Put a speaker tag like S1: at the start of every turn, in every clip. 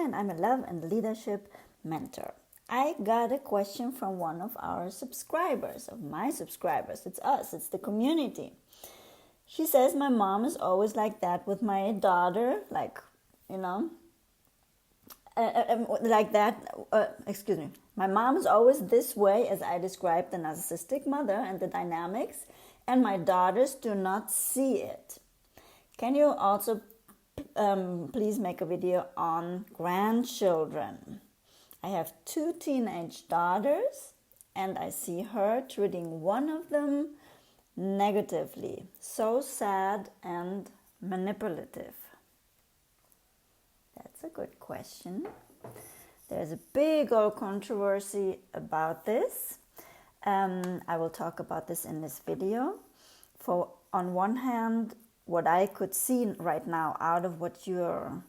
S1: and I'm a love and leadership mentor. I got a question from one of our subscribers, of my subscribers. It's us, it's the community. She says, my mom is always like that with my daughter, My mom is always this way as I described the narcissistic mother and the dynamics, and my daughters do not see it. Can you also please make a video on grandchildren? I have 2 teenage daughters, and I see her treating one of them negatively. So sad and manipulative. That's a good question. There's a big old controversy about this. I will talk about this in this video. On one hand, what I could see right now out of what you're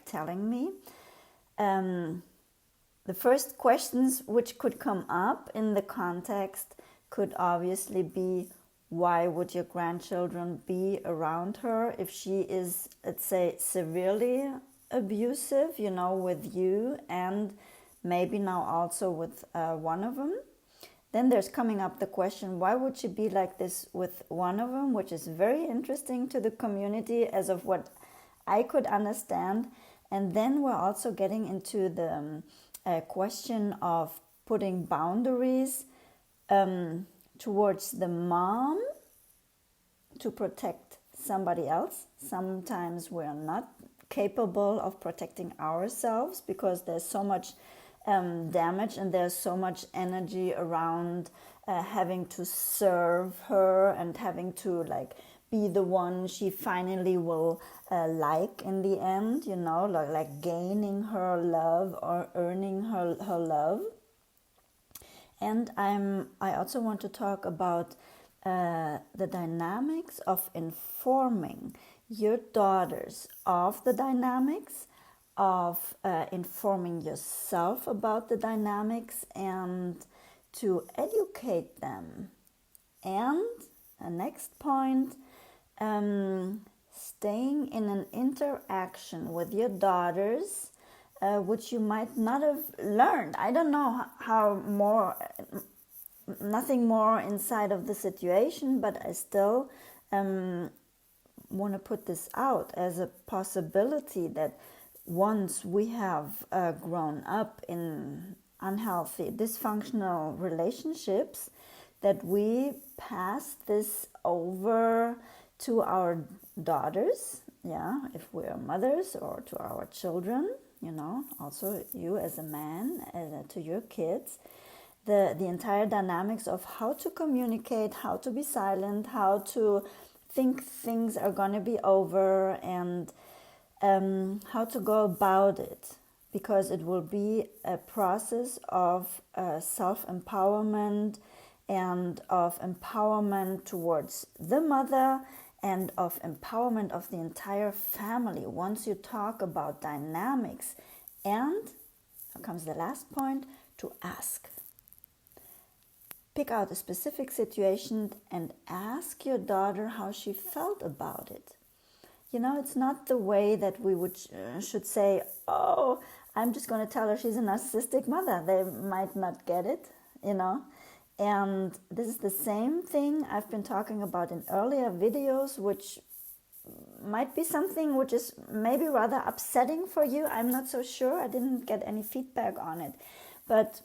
S1: telling me, the first questions which could come up in the context could obviously be, why would your grandchildren be around her if she is, let's say, severely abusive, with you and maybe now also with one of them? Then there's coming up the question, why would she be like this with one of them, which is very interesting to the community as of what I could understand. And then we're also getting into the question of putting boundaries towards the mom to protect somebody else. Sometimes we're not capable of protecting ourselves because there's so much damage and there's so much energy around having to serve her and having to be the one she finally will like in the end, like gaining her love or earning her love. And I also want to talk about the dynamics of informing your daughters of the dynamics, of informing yourself about the dynamics, and to educate them. And a next point, staying in an interaction with your daughters, which you might not have learned. I don't know nothing more inside of the situation, but I still want to put this out as a possibility that once we have grown up in unhealthy, dysfunctional relationships, that we pass this over to our daughters, if we're mothers, or to our children, also you as a man, to your kids, the entire dynamics of how to communicate, how to be silent, how to think things are going to be over, and how to go about it, because it will be a process of self-empowerment and of empowerment towards the mother and of empowerment of the entire family once you talk about dynamics. And here comes the last point, to ask. Pick out a specific situation and ask your daughter how she felt about it. It's not the way that we should say, oh, I'm just going to tell her she's a narcissistic mother. They might not get it, And this is the same thing I've been talking about in earlier videos, which might be something which is maybe rather upsetting for you. I'm not so sure. I didn't get any feedback on it. But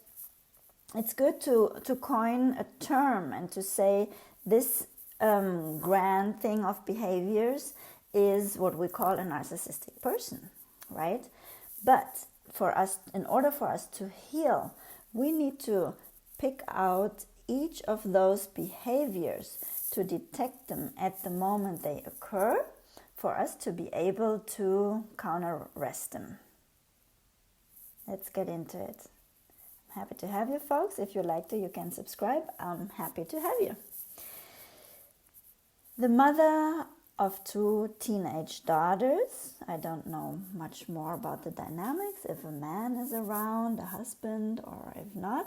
S1: it's good to coin a term and to say this grand thing of behaviors is what we call a narcissistic person, right? But in order for us to heal, we need to pick out each of those behaviors, to detect them at the moment they occur, for us to be able to counter-arrest them. Let's get into it. I'm happy to have you, folks. If you like to, you can subscribe. I'm happy to have you. The mother of 2 teenage daughters. I don't know much more about the dynamics, if a man is around, a husband, or if not.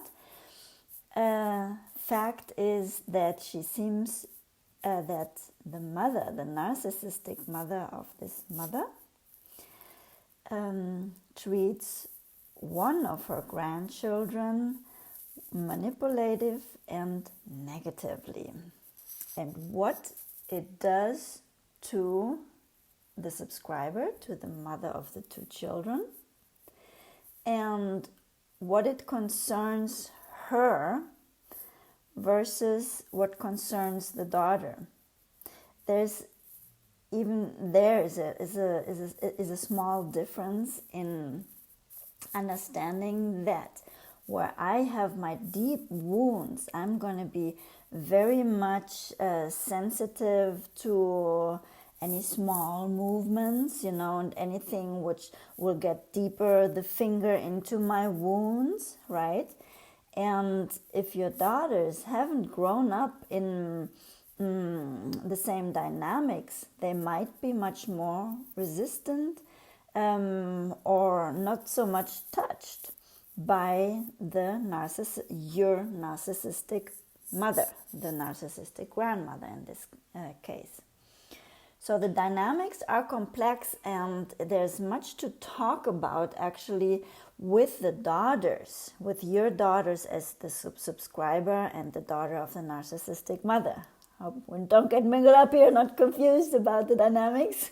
S1: Fact is that she seems that the mother, the narcissistic mother of this mother, treats one of her grandchildren manipulative and negatively, and what it does to the subscriber, to the mother of the two children, and what it concerns her versus what concerns the daughter. There's a small difference in understanding that where I have my deep wounds, I'm going to be very much sensitive to any small movements, and anything which will get deeper the finger into my wounds, right? And if your daughters haven't grown up in the same dynamics, they might be much more resistant or not so much touched by your narcissistic mother, the narcissistic grandmother in this case. So the dynamics are complex, and there's much to talk about actually with the daughters, with your daughters as the subscriber and the daughter of the narcissistic mother. Don't get mingled up here, not confused about the dynamics.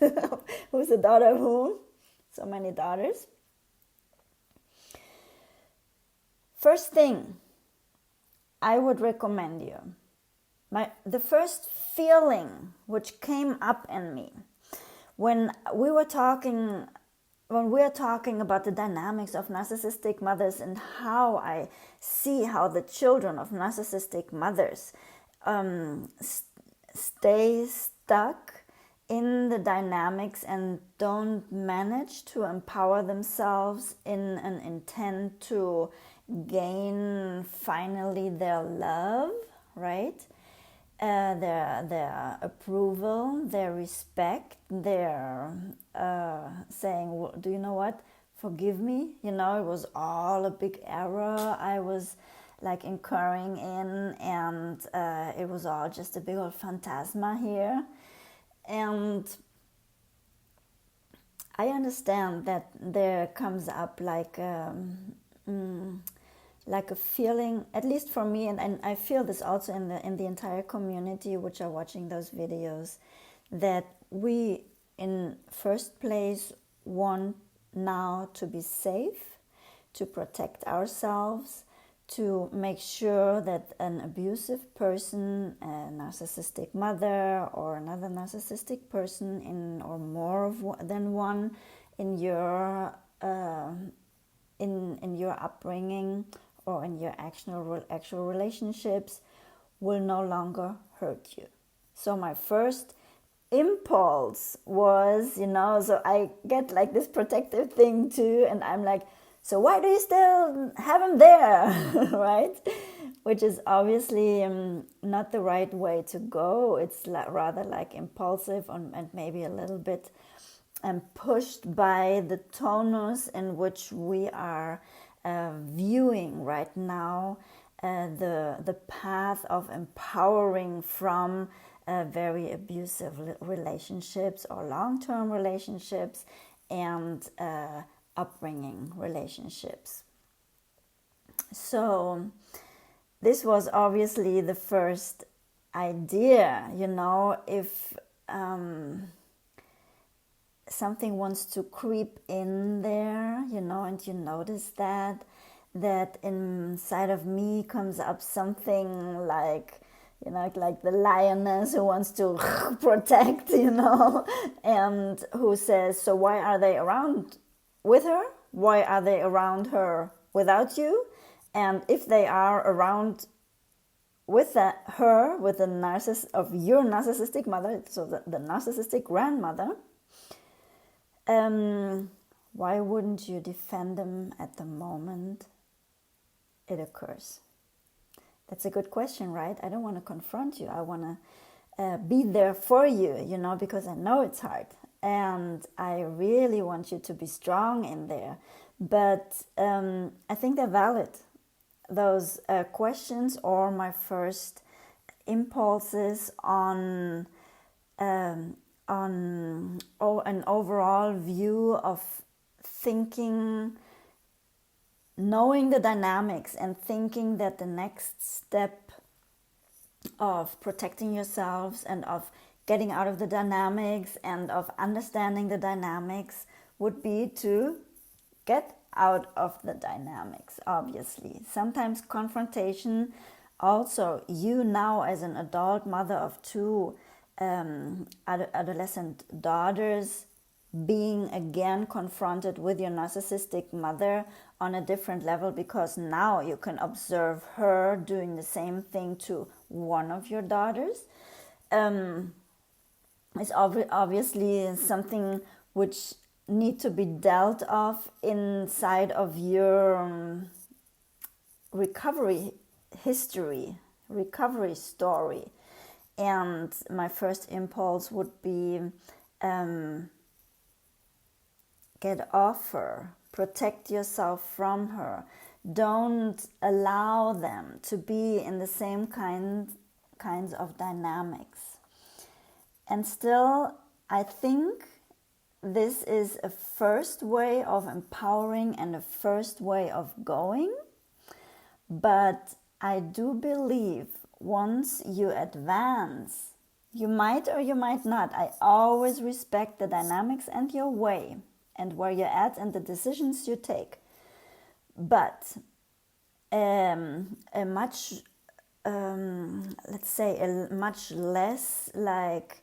S1: Who's the daughter of whom? So many daughters. First thing I would recommend you, the first feeling which came up in me when we are talking about the dynamics of narcissistic mothers and how I see how the children of narcissistic mothers stay stuck in the dynamics and don't manage to empower themselves in an intent to gain finally their love, right? Their approval, their respect, their saying, well, do you know what? Forgive me. It was all a big error I was like incurring in, and it was all just a big old phantasma here. And I understand that there comes up like a feeling, at least for me, and I feel this also in the entire community which are watching those videos, that we in first place want now to be safe, to protect ourselves, to make sure that an abusive person, a narcissistic mother or another narcissistic person or more than one in your in your upbringing or in your actual relationships will no longer hurt you. So my first impulse was, so I get like this protective thing too, and I'm like, so why do you still have him there, right? Which is obviously not the right way to go. It's rather like impulsive and maybe a little bit pushed by the tonus in which we are viewing right now the path of empowering from very abusive relationships or long-term relationships and upbringing relationships. So this was obviously the first idea, if something wants to creep in there, and you notice that inside of me comes up something like, like the lioness who wants to protect, and who says, so why are they around with her? Why are they around her without you? And if they are around with her, with the narcissist of your narcissistic mother, so the narcissistic grandmother, why wouldn't you defend them at the moment it occurs? That's a good question, right? I don't want to confront you. I want to be there for you, because I know it's hard. And I really want you to be strong in there. But I think they're valid. Those questions or my first impulses on an overall view of thinking, knowing the dynamics and thinking that the next step of protecting yourselves and of getting out of the dynamics and of understanding the dynamics would be to get out of the dynamics, obviously. Sometimes confrontation, also you now as an adult mother of two adolescent daughters, being again confronted with your narcissistic mother on a different level, because now you can observe her doing the same thing to one of your daughters, is obviously something which need to be dealt of inside of your recovery history, recovery story. And my first impulse would be get off her, protect yourself from her. Don't allow them to be in the same kinds of dynamics. And still, I think this is a first way of empowering and a first way of going. But I do believe once you advance, you might or you might not. I always respect the dynamics and your way and where you're at and the decisions you take. But a much, let's say, a much less like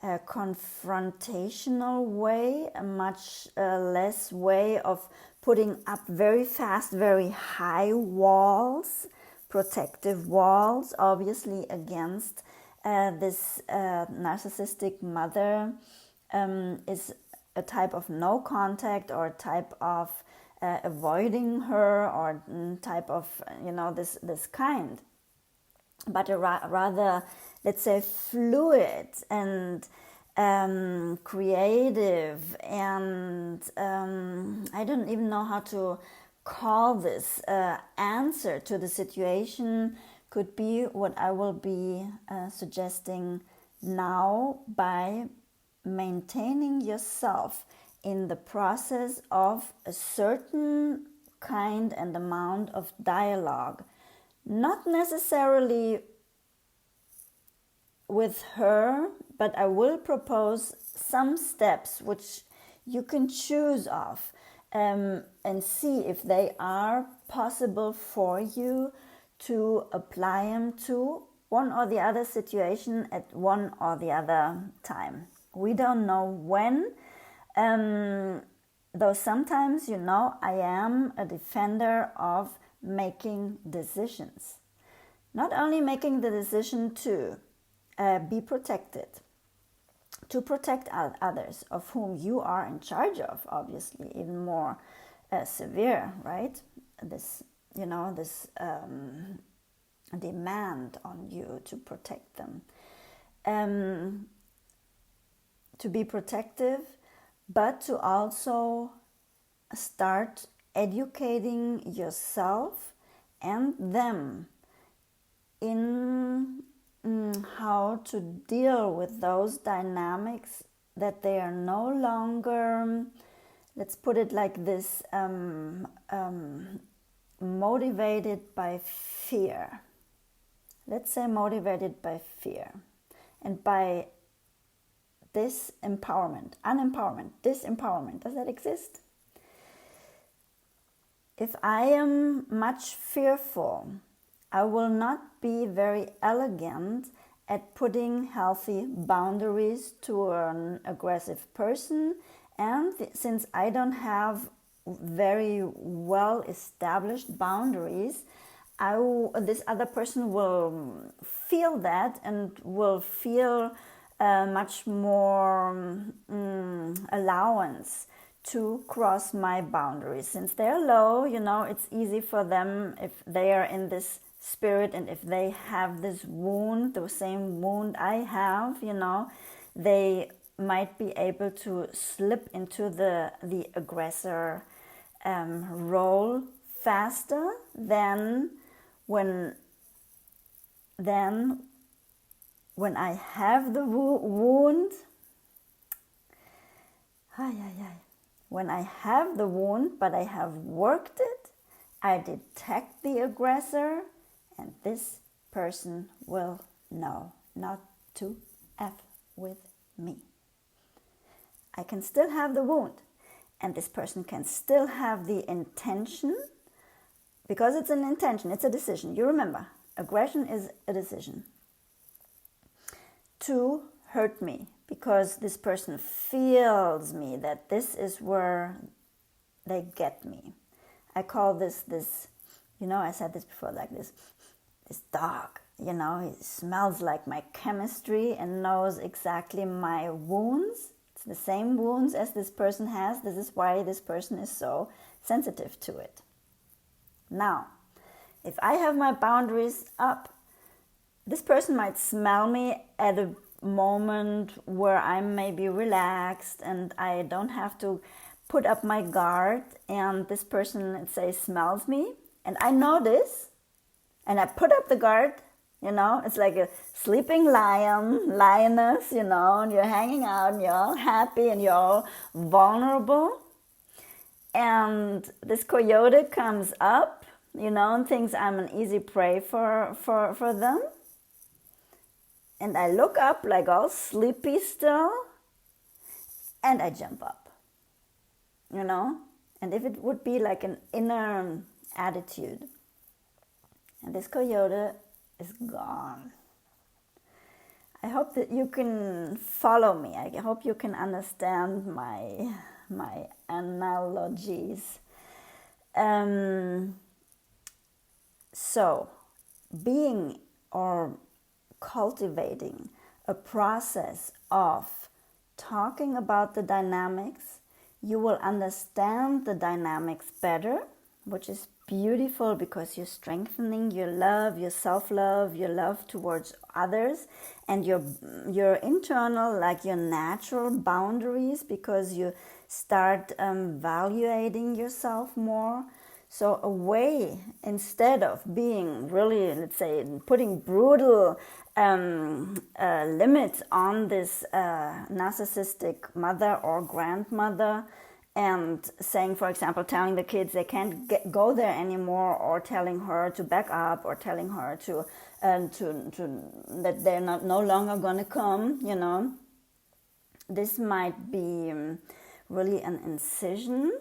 S1: a confrontational way, a much less way of putting up very fast, very high walls, protective walls, obviously against this narcissistic mother, is a type of no contact or a type of avoiding her or type of, this kind. But a rather, let's say, fluid and creative and I don't even know how to call this answer to the situation could be what I will be suggesting now, by maintaining yourself in the process of a certain kind and amount of dialogue, not necessarily with her, but I will propose some steps which you can choose of and see if they are possible for you to apply them to one or the other situation at one or the other time. We don't know when, though sometimes, I am a defender of making decisions. Not only making the decision to be protected, to protect others of whom you are in charge of, obviously, even more severe, right? This, this demand on you to protect them. To be protective, but to also start educating yourself and them in how to deal with those dynamics, that they are no longer, let's put it like this, motivated by fear. Let's say motivated by fear and by disempowerment, unempowerment, disempowerment. Does that exist? If I am much fearful, I will not be very elegant at putting healthy boundaries to an aggressive person. And since I don't have very well established boundaries, this other person will feel that and will feel much more allowance to cross my boundaries. Since they're low, it's easy for them, if they are in this spirit and if they have this wound, the same wound I have, they might be able to slip into the aggressor role faster than when I have the wound. When I have the wound, but I have worked it, I detect the aggressor, and this person will know not to F with me. I can still have the wound, and this person can still have the intention, because it's an intention, it's a decision. You remember, aggression is a decision. To hurt me, because this person feels me, that this is where they get me. I call this, I said this before, like this dog, he smells like my chemistry and knows exactly my wounds. It's the same wounds as this person has. This is why this person is so sensitive to it. Now, if I have my boundaries up, this person might smell me at a moment where I'm maybe relaxed and I don't have to put up my guard, and this person, let's say, smells me, and I know this, and I put up the guard, it's like a sleeping lioness, and you're hanging out, and you're all happy, and you're all vulnerable, and this coyote comes up, and thinks I'm an easy prey for them, and I look up like all sleepy still, and I jump up. And if it would be like an inner attitude, and this coyote is gone. I hope that you can follow me. I hope you can understand my analogies. So, being or cultivating a process of talking about the dynamics, you will understand the dynamics better, which is beautiful because you're strengthening your love, your self-love, your love towards others, and your internal, like your natural boundaries, because you start valuating yourself more. So a way, instead of being really, let's say, putting brutal limits on this narcissistic mother or grandmother, and saying, for example, telling the kids they can't go there anymore, or telling her to back up, or telling her to that they're no longer going to come, this might be really an incision,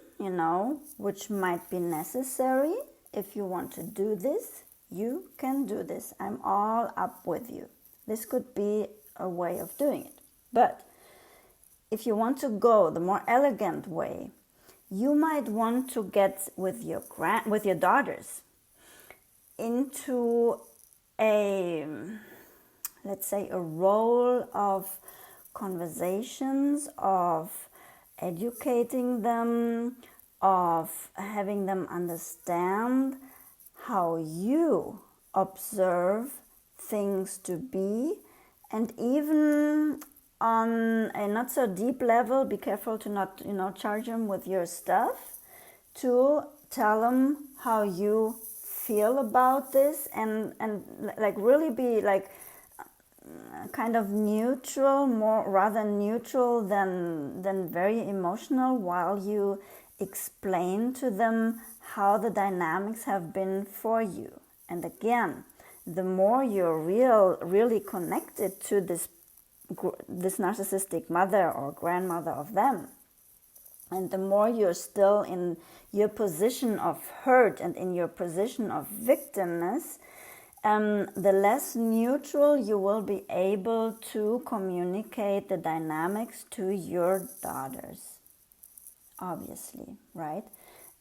S1: which might be necessary. If you want to do this, you can do this. I'm all up with you. This could be a way of doing it. But if you want to go the more elegant way, you might want to get with your daughters into let's say, a role of conversations, of educating them, of having them understand how you observe things to be, and even on a not so deep level, be careful to not, charge them with your stuff, to tell them how you feel about this, and like really be like kind of neutral, rather neutral than very emotional, while you explain to them how the dynamics have been for you. And again, the more you're really connected to this narcissistic mother or grandmother of them, and the more you're still in your position of hurt and in your position of victimness, the less neutral you will be able to communicate the dynamics to your daughters. Obviously, right?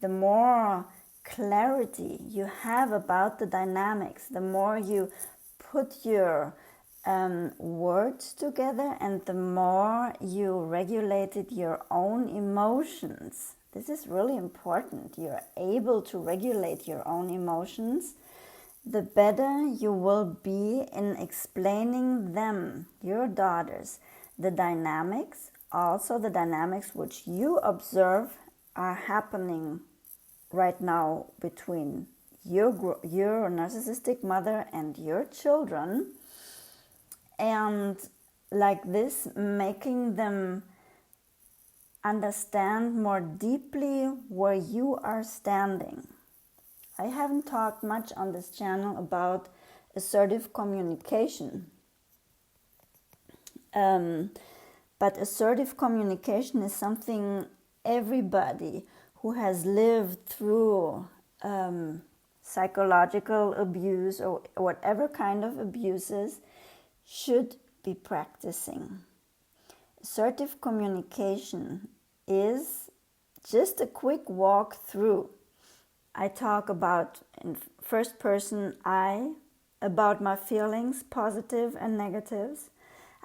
S1: The more clarity you have about the dynamics, the more you put your words together, and the more you regulated your own emotions. This is really important. You're able to regulate your own emotions, the better you will be in explaining them, your daughters, the dynamics, also the dynamics which you observe are happening right now between your narcissistic mother and your children. And like this, making them understand more deeply where you are standing. I haven't talked much on this channel about assertive communication. But assertive communication is something everybody who has lived through psychological abuse or whatever kind of abuses should be practicing. Assertive communication is just a quick walk through. I talk about, in first person, I, about my feelings, positive and negatives.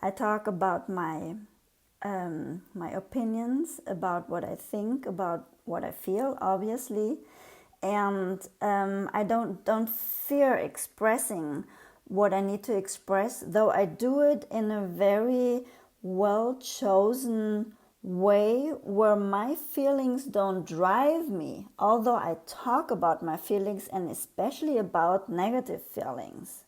S1: I talk about my opinions, about what I think, about what I feel, obviously. And I don't fear expressing what I need to express, though I do it in a very well-chosen way where my feelings don't drive me, although I talk about my feelings and especially about negative feelings.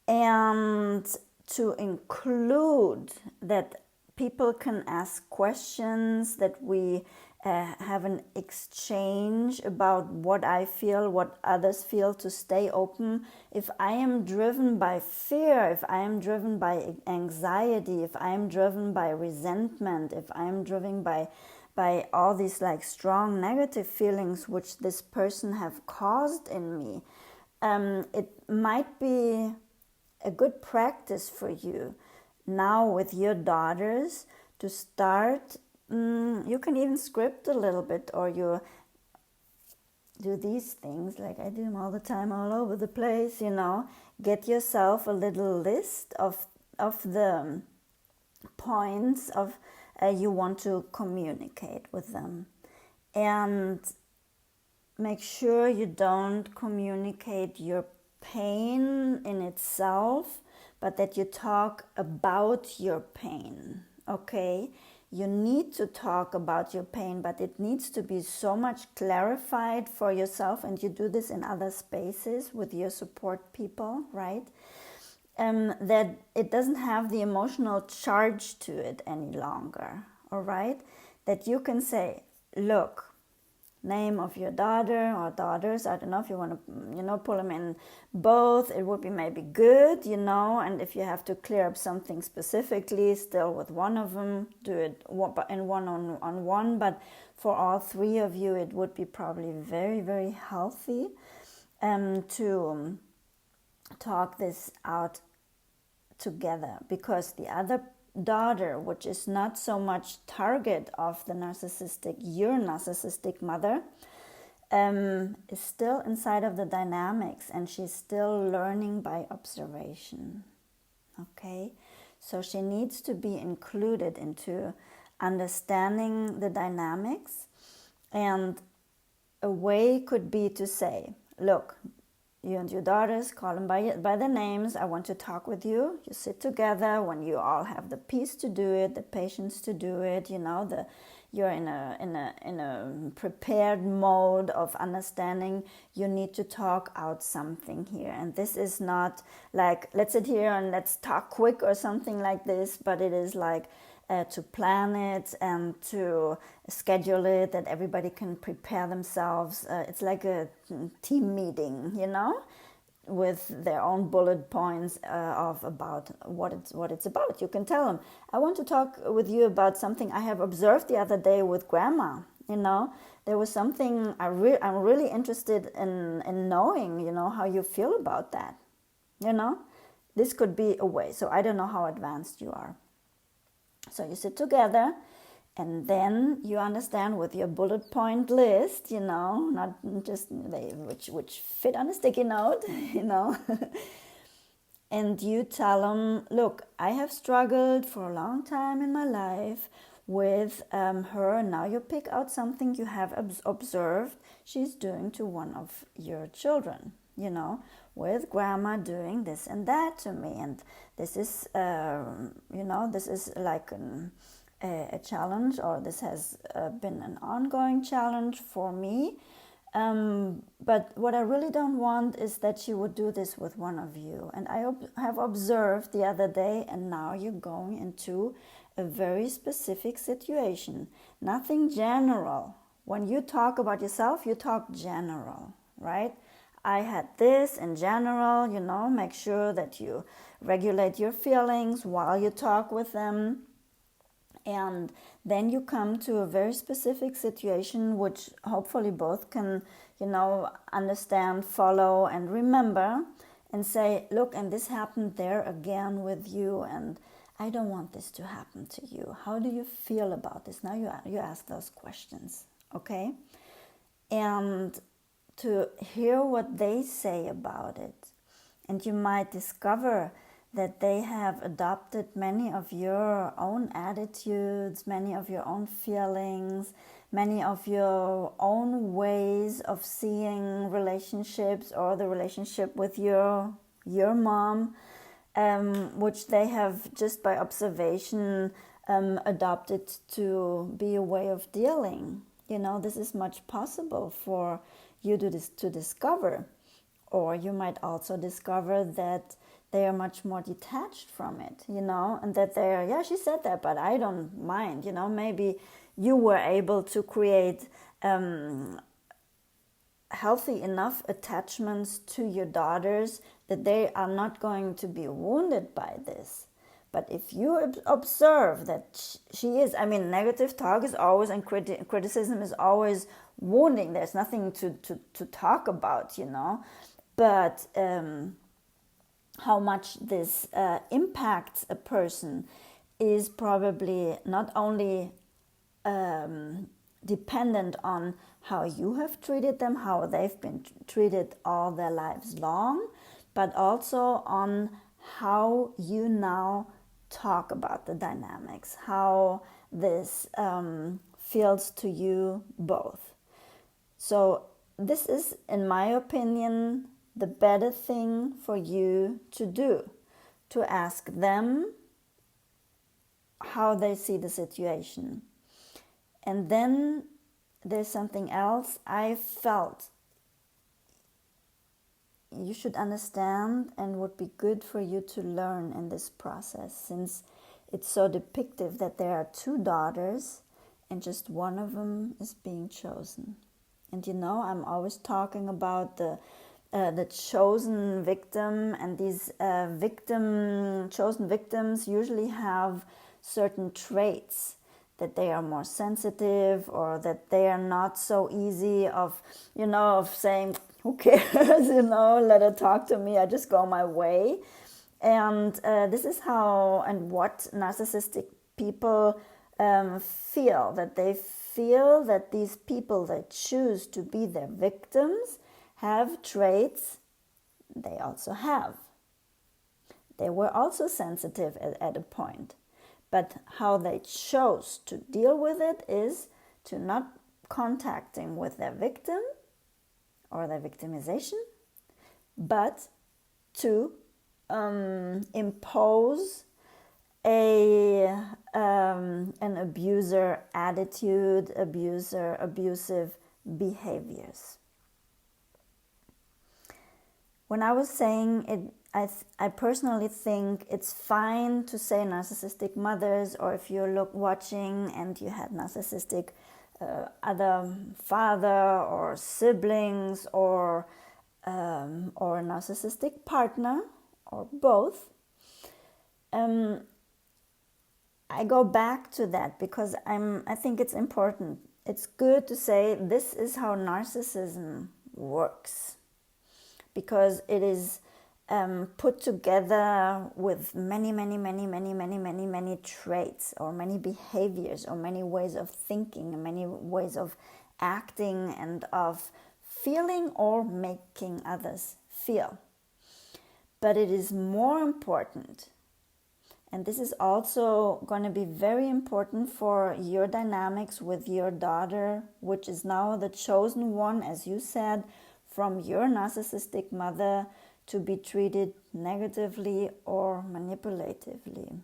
S1: And to include that people can ask questions, that we have an exchange about what I feel, what others feel, to stay open. If I am driven by fear, if I am driven by anxiety, if I am driven by resentment, if I am driven by all these like strong negative feelings which this person have caused in me, it might be a good practice for you now with your daughters to start. You can even script a little bit, or you do these things like I do them all the time, all over the place, get yourself a little list of the points of you want to communicate with them, and make sure you don't communicate your pain in itself, but that you talk about your pain, okay? You need to talk about your pain, but it needs to be so much clarified for yourself, and you do this in other spaces with your support people, right? That it doesn't have the emotional charge to it any longer, all right? That you can say, look, name of your daughter or daughters, I don't know if you want to, pull them in both, it would be maybe good, and if you have to clear up something specifically, still with one of them, do it in one-on-one, but for all three of you, it would be probably very, very healthy to talk this out together, because the other daughter, which is not so much target of the narcissistic, your narcissistic mother, is still inside of the dynamics, and she's still learning by observation. Okay, so she needs to be included into understanding the dynamics, and a way could be to say, look, you and your daughters, call them by their names. I want to talk with you. You sit together when you all have the peace to do it, the patience to do it. You're in a prepared mode of understanding. You need to talk out something here, and this is not like let's sit here and let's talk quick or something like this. But it is like to plan it and to schedule it, that everybody can prepare themselves. It's like a team meeting, with their own bullet points of about what it's about. You can tell them, I want to talk with you about something I have observed the other day with grandma. There was something I'm really interested in knowing, how you feel about that. This could be a way. So I don't know how advanced you are. So you sit together, and then you understand with your bullet point list, not just which fit on a sticky note, and you tell them, look, I have struggled for a long time in my life with her. Now you pick out something you have observed she's doing to one of your children, with grandma doing this and that to me, and this is this is like a challenge, or this has been an ongoing challenge for me, but what I really don't want is that she would do this with one of you, and I have observed the other day, and now you're going into a very specific situation, nothing general. When you talk about yourself, you talk general, right? I had this in general, make sure that you regulate your feelings while you talk with them. And then you come to a very specific situation, which hopefully both can, understand, follow, and remember, and say, look, and this happened there again with you, and I don't want this to happen to you. How do you feel about this? Now you ask those questions, okay? And to hear what they say about it. And you might discover that they have adopted many of your own attitudes, many of your own feelings, many of your own ways of seeing relationships, or the relationship with your mom, which they have just by observation adopted to be a way of dealing. This is much possible for you to discover. Or you might also discover that they are much more detached from it, and that they're, yeah, she said that, but I don't mind, maybe you were able to create healthy enough attachments to your daughters that they are not going to be wounded by this. But if you observe that she is, negative talk is always, and criticism is always wounding. There's nothing to talk about, But how much this impacts a person is probably not only dependent on how you have treated them, how they've been treated all their lives long, but also on how you now talk about the dynamics, how this feels to you both. So this is, in my opinion, the better thing for you to do, to ask them how they see the situation. And then there's something else I felt you should understand and would be good for you to learn in this process, since it's so depictive that there are two daughters and just one of them is being chosen. And I'm always talking about the chosen victim, and these chosen victims usually have certain traits, that they are more sensitive, or that they are not so easy of saying, who cares, let her talk to me, I just go my way. And this is how and what narcissistic people feel, that they feel that these people that choose to be their victims have traits they also have. They were also sensitive at a point, but how they chose to deal with it is to not contacting with their victim or their victimization, but to impose an abuser attitude, abusive behaviors. When I was saying it, I personally think it's fine to say narcissistic mothers, or if you're watching and you had narcissistic other father or siblings, or a narcissistic partner, or both. I go back to that because I think it's important. It's good to say this is how narcissism works, because it is put together with many traits, or many behaviors, or many ways of thinking, and many ways of acting and of feeling or making others feel. But it is more important, and this is also going to be very important for your dynamics with your daughter, which is now the chosen one, as you said, from your narcissistic mother, to be treated negatively or manipulatively.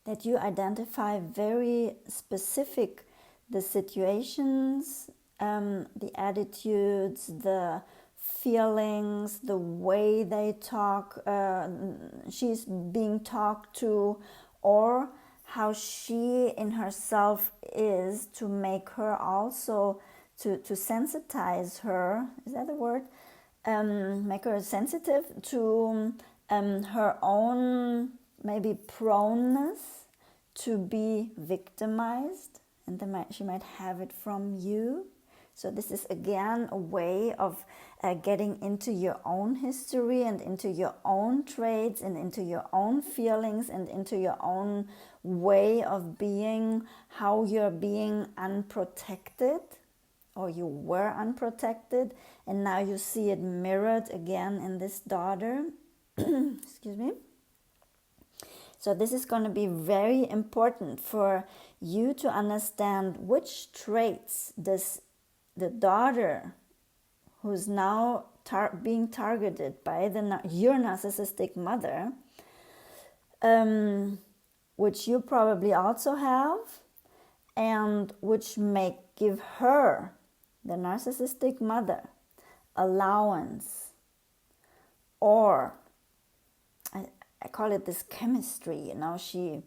S1: That you identify very specific the situations, the attitudes, the feelings, the way they talk, she's being talked to, or how she in herself is, to make her also, to sensitize her, is that the word? Make her sensitive to her own maybe proneness to be victimized, and then she might have it from you. So this is again a way of getting into your own history and into your own traits and into your own feelings and into your own way of being, how you're being unprotected, or you were unprotected, and now you see it mirrored again in this daughter. Excuse me. So this is going to be very important for you to understand which traits the daughter who's now being targeted by your narcissistic mother, which you probably also have, and which may give her, the narcissistic mother, allowance, or I call it this chemistry, she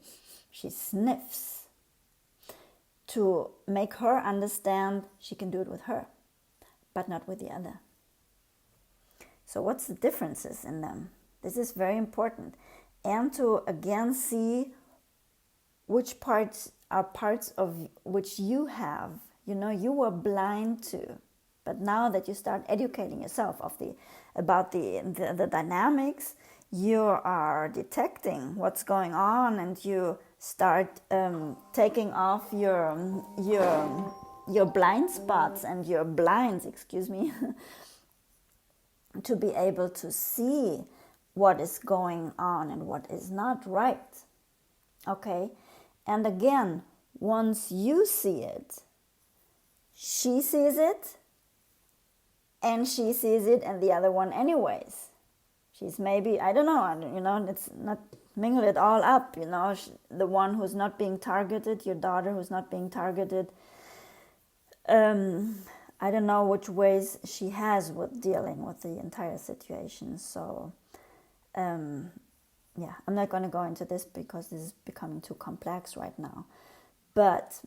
S1: sniffs to make her understand she can do it with her, but not with the other. So what's the differences in them? This is very important. And to again see which parts are parts of which you have, you were blind to. But now that you start educating yourself about the dynamics, you are detecting what's going on, and you start taking off your blind spots and your blinds, to be able to see what is going on and what is not right. Okay? And again, once you see it, she sees it, and she sees it, and the other one anyways. She's maybe, I don't know, it's not mingle it all up, the one who's not being targeted, your daughter who's not being targeted. I don't know which ways she has with dealing with the entire situation. So, I'm not going to go into this because this is becoming too complex right now. But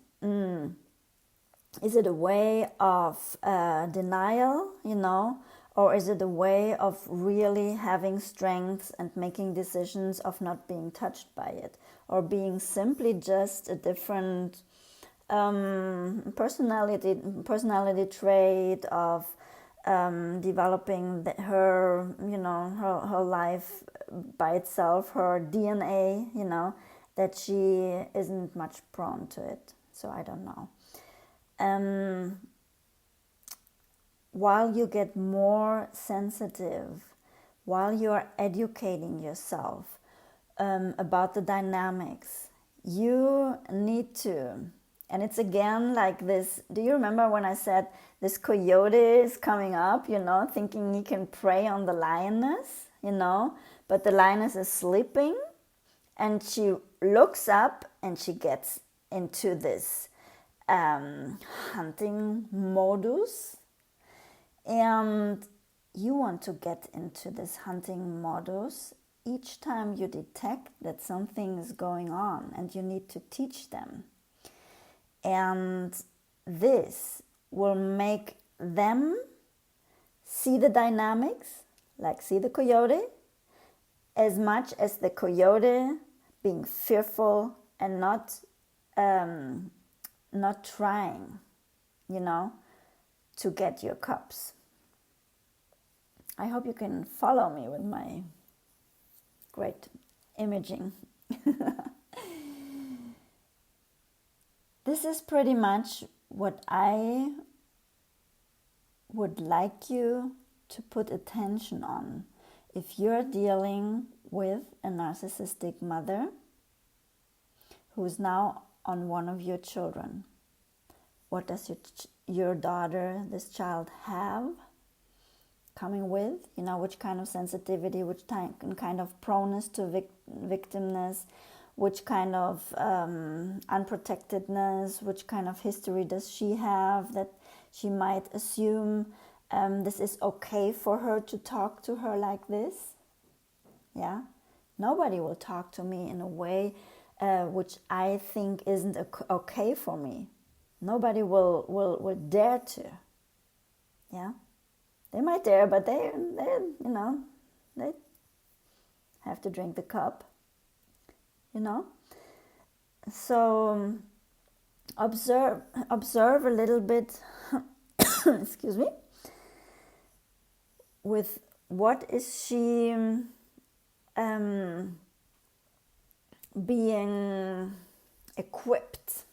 S1: is it a way of denial, or is it a way of really having strength and making decisions of not being touched by it, or being simply just a different personality trait of developing her life by itself, her DNA, that she isn't much prone to it. So I don't know. While you get more sensitive, while you're educating yourself about the dynamics, you need to, and it's again like this, do you remember when I said this coyote is coming up, thinking he can prey on the lioness, but the lioness is sleeping, and she looks up and she gets into this hunting modus. And you want to get into this hunting modus each time you detect that something is going on, and you need to teach them. And this will make them see the dynamics, like see the coyote, as much as the coyote being fearful and not trying, to get your cubs. I hope you can follow me with my great imaging. This is pretty much what I would like you to put attention on if you're dealing with a narcissistic mother who is now on one of your children. What does your daughter, this child, have coming with? Which kind of sensitivity, which kind of proneness to victimness, which kind of unprotectedness, which kind of history does she have that she might assume this is okay for her to talk to her like this? Yeah? Nobody will talk to me in a way which I think isn't okay for me. Nobody will dare to. Yeah, they might dare, but they have to drink the cup. So observe a little bit. Excuse me. With what is she being equipped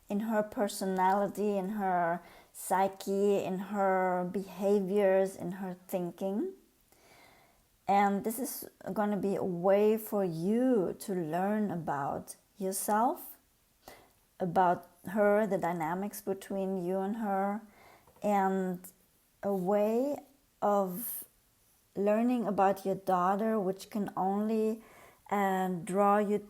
S1: in her personality, in her psyche, in her behaviors, in her thinking. And this is going to be a way for you to learn about yourself, about her, the dynamics between you and her, and a way of learning about your daughter, which can only draw you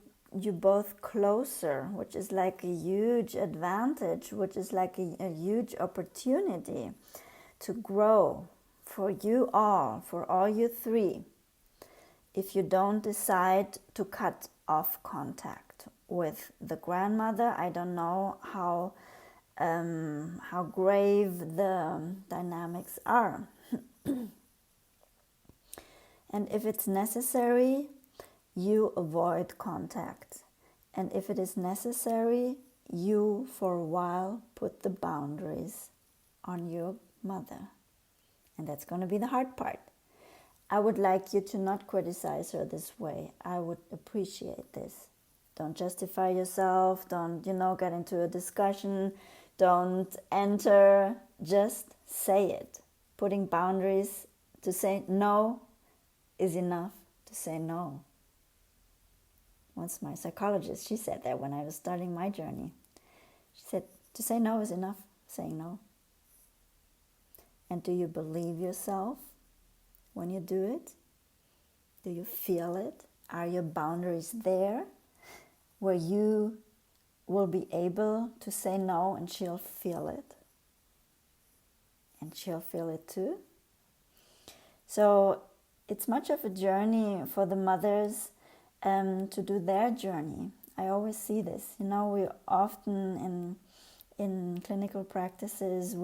S1: both closer, which is like a huge advantage, which is like a huge opportunity to grow for you all, for all you three, if you don't decide to cut off contact with the grandmother. I don't know how grave the dynamics are. And if it's necessary, you avoid contact. And if it is necessary, you for a while put the boundaries on your mother. And that's going to be the hard part. I would like you to not criticize her this way. I would appreciate this. Don't justify yourself. Don't, get into a discussion. Don't enter. Just say it. Putting boundaries to say no is enough to say no. Once my psychologist, she said that when I was starting my journey. She said, to say no is enough, saying no. And do you believe yourself when you do it? Do you feel it? Are your boundaries there where you will be able to say no and she'll feel it? And she'll feel it too. So it's much of a journey for the mothers to do their journey. I always see this. We often in clinical practices,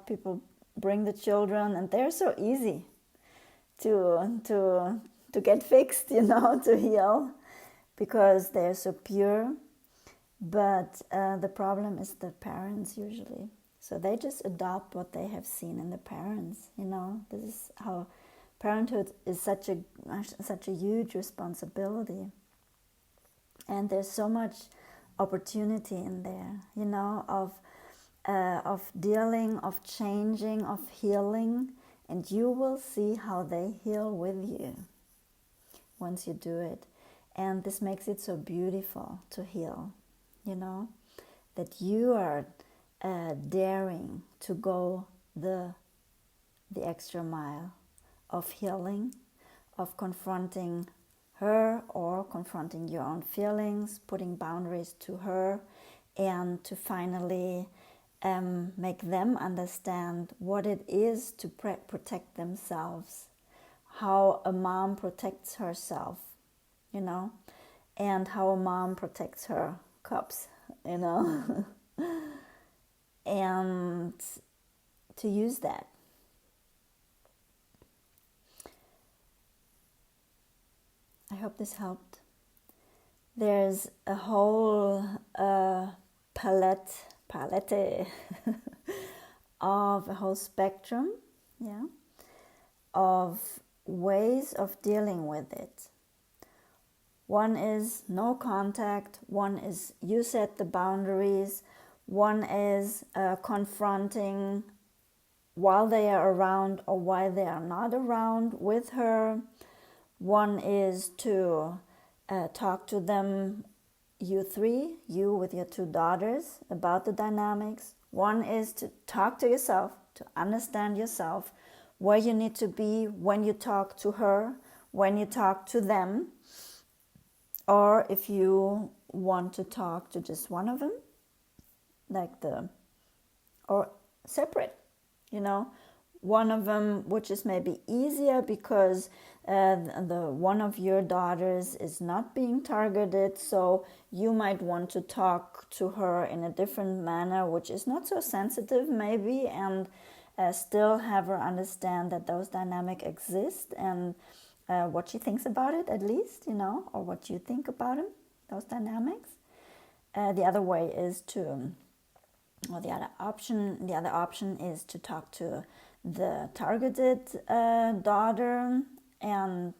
S1: people bring the children, and they're so easy to get fixed, to heal, because they're so pure. But the problem is the parents usually. So they just adopt what they have seen in the parents. This is how parenthood is such a huge responsibility. And there's so much opportunity in there, of dealing, of changing, of healing. And you will see how they heal with you once you do it. And this makes it so beautiful to heal, that you are daring to go the extra mile of healing, of confronting her or confronting your own feelings, putting boundaries to her, and to finally make them understand what it is to protect themselves, how a mom protects herself, and how a mom protects her cubs, and to use that. I hope this helped. There's a whole palette of a whole spectrum, of ways of dealing with it. One is no contact, one is you set the boundaries, one is confronting while they are around or while they are not around with her. One is to talk to them, you three, you with your two daughters, about the dynamics. One is to talk to yourself, to understand yourself, where you need to be when you talk to her, when you talk to them, or if you want to talk to just one of them, or separate, one of them which is maybe easier because the one of your daughters is not being targeted, so you might want to talk to her in a different manner which is not so sensitive maybe, and still have her understand that those dynamics exist, and what she thinks about it at least, or what you think about it, those dynamics. The other way is to, or the other option is to talk to the targeted daughter and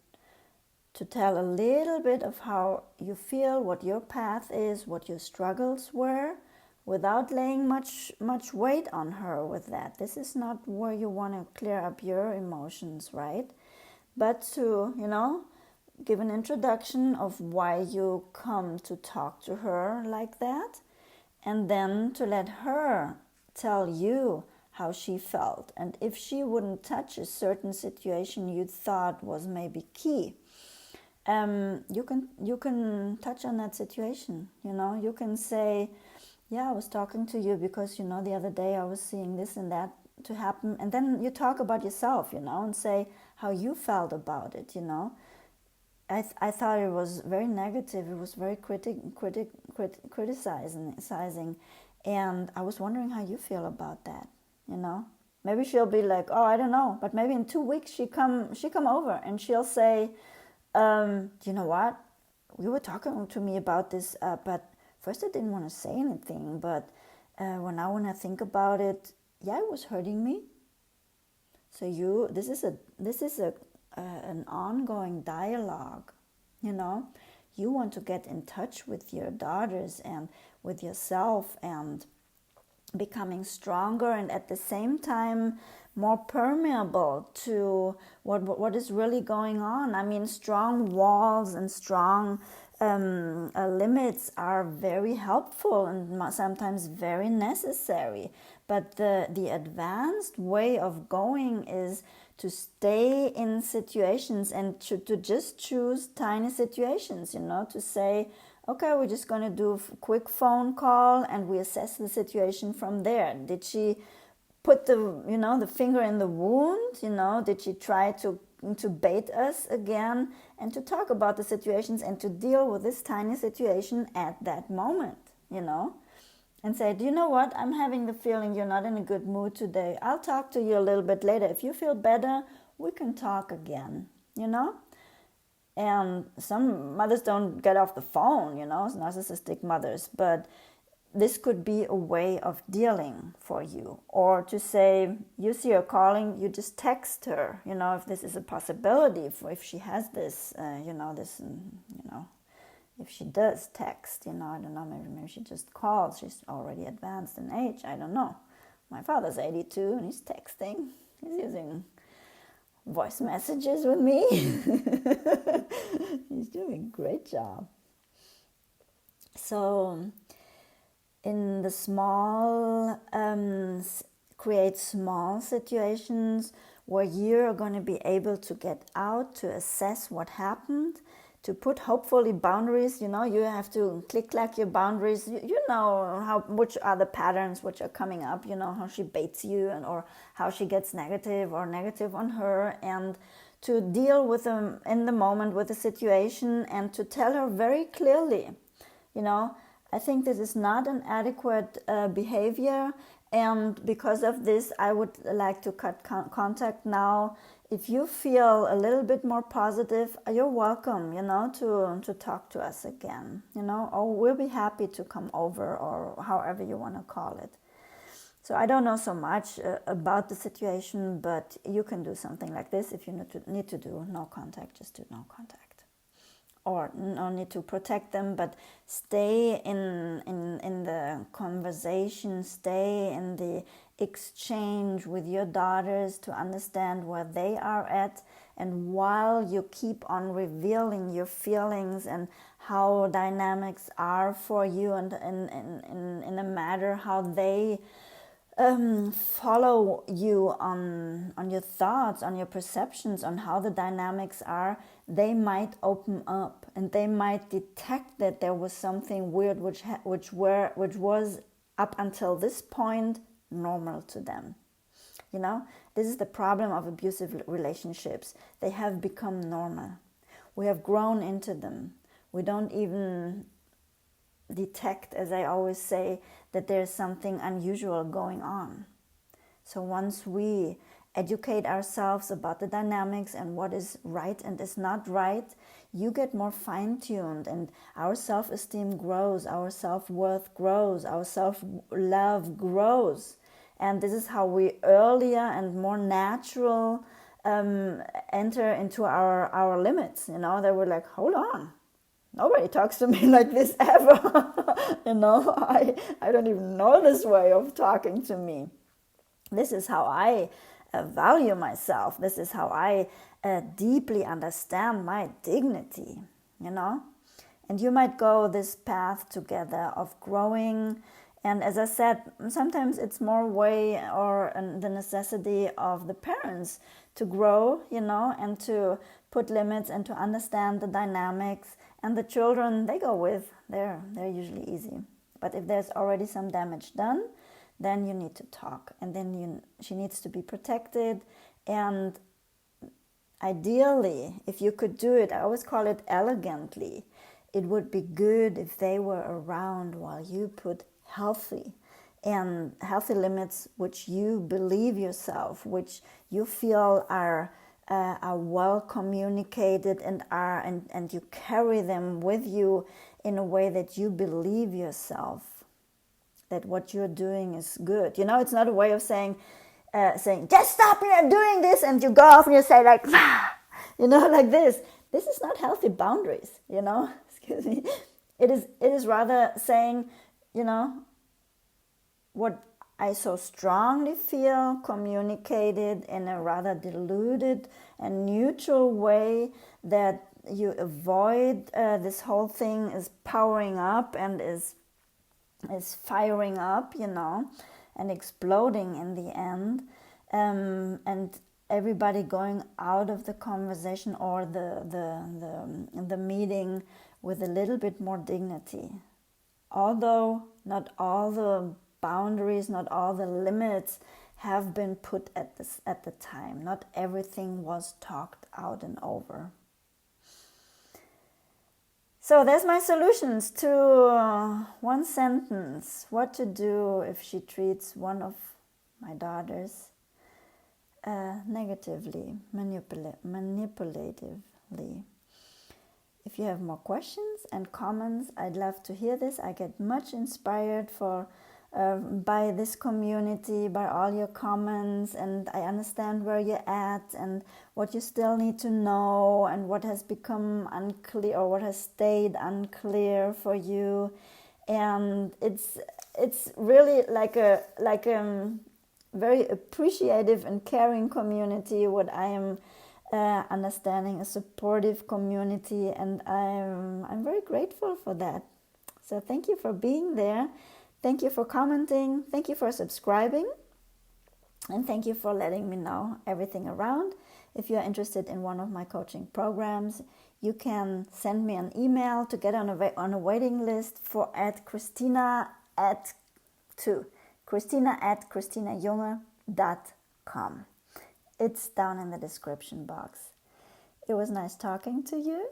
S1: to tell a little bit of how you feel, what your path is, what your struggles were, without laying much weight on her with that. This is not where you want to clear up your emotions, right? But to, give an introduction of why you come to talk to her like that, and then to let her tell you how she felt, and if she wouldn't touch a certain situation you thought was maybe key, you can touch on that situation. You can say, yeah, I was talking to you because the other day I was seeing this and that to happen, and then you talk about yourself, and say how you felt about it. I thought it was very negative. It was very criticizing, and I was wondering how you feel about that. Maybe she'll be like, oh, I don't know, but maybe in 2 weeks she come over and she'll say, you know what? You were talking to me about this, but first I didn't want to say anything, but when I think about it, yeah, it was hurting me. So this is an ongoing dialogue. You want to get in touch with your daughters and with yourself, and becoming stronger and at the same time more permeable to what is really going on. I mean, strong walls and strong limits are very helpful and sometimes very necessary. But the advanced way of going is to stay in situations and to just choose tiny situations, to say, okay, we're just going to do a quick phone call and we assess the situation from there. Did she put the finger in the wound? Did she try to bait us again? And to talk about the situations and to deal with this tiny situation at that moment, and say, do you know what? I'm having the feeling you're not in a good mood today. I'll talk to you a little bit later. If you feel better, we can talk again, And some mothers don't get off the phone, narcissistic mothers, but this could be a way of dealing for you. Or to say, you see her calling, you just text her, if this is a possibility, if she has this, if she does text, I don't know, maybe she just calls. She's already advanced in age, I don't know. My father's 82 and he's texting. He's using voice messages with me. He's doing a great job. So in the small, create small situations where you're going to be able to get out, to assess what happened, to put hopefully boundaries. You have to click-clack your boundaries. You know which are the patterns which are coming up. How she baits you, or how she gets negative on her, and to deal with them in the moment with the situation, and to tell her very clearly, I think this is not an adequate behavior, and because of this, I would like to cut contact now. If you feel a little bit more positive, you're welcome, to talk to us again, or we'll be happy to come over, or however you want to call it. So I don't know so much about the situation, but you can do something like this. If you need to do no contact, just do no contact. Or no need to protect them, but stay in the conversation, stay in the exchange with your daughters to understand where they are at, and while you keep on revealing your feelings and how dynamics are for you, and in a matter how they follow you on your thoughts, on your perceptions, on how the dynamics are, they might open up and they might detect that there was something weird which was up until this point normal to them. You know, this is the problem of abusive relationships. They have become normal. We have grown into them. We don't even detect, as I always say, that there's something unusual going on. So once we educate ourselves about the dynamics and what is right and is not right, you get more fine-tuned, and our self-esteem grows, our self-worth grows, our self-love grows. And this is how we earlier and more natural enter into our limits. You know, they were like, hold on, nobody talks to me like this ever. You know, I don't even know this way of talking to me. This is how I value myself. This is how I deeply understand my dignity, you know. And you might go this path together of growing. And as I said, sometimes it's more way or the necessity of the parents to grow, you know, and to put limits and to understand the dynamics. And the children, they go with, they're usually easy. But if there's already some damage done, then you need to talk. And then she needs to be protected. And ideally, if you could do it, I always call it elegantly, it would be good if they were around while you put healthy limits, which you believe yourself, which you feel are well communicated and you carry them with you in a way that you believe yourself, that what you're doing is good. You know, it's not a way of saying just stop, you're doing this, and you go off and you say like, you know, like this. This is not healthy boundaries, you know. Excuse me. It is rather saying, you know, what I so strongly feel communicated in a rather diluted and neutral way, that you avoid this whole thing is powering up and is firing up, you know, and exploding in the end, and everybody going out of the conversation or the meeting with a little bit more dignity. Although not all the boundaries, not all the limits have been put at the time. Not everything was talked out and over. So there's my solutions to one sentence. What to do if she treats one of my daughters negatively, manipulatively. If you have more questions and comments, I'd love to hear this. I get much inspired by this community, by all your comments, and I understand where you're at and what you still need to know and what has become unclear or what has stayed unclear for you. And it's really like a very appreciative and caring community, what I am understanding, a supportive community, and I'm very grateful for that. So thank you for being there. Thank you for commenting. Thank you for subscribing. And thank you for letting me know everything around. If you're interested in one of my coaching programs, you can send me an email to get on a waiting list at christinajunge.com. It's down in the description box. It was nice talking to you.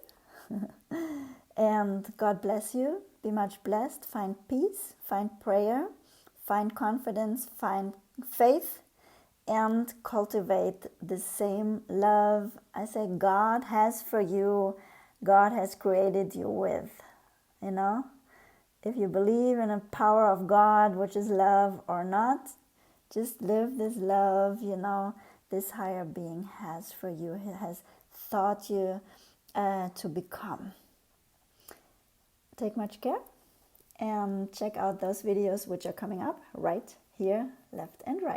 S1: And God bless you. Be much blessed. Find peace, find prayer, find confidence, find faith, and cultivate the same love I say God has for you, God has created you with. You know, if you believe in the power of God, which is love, or not, just live this love, you know, this higher being has for you. He has thought you to become. Take much care and check out those videos which are coming up right here, left and right.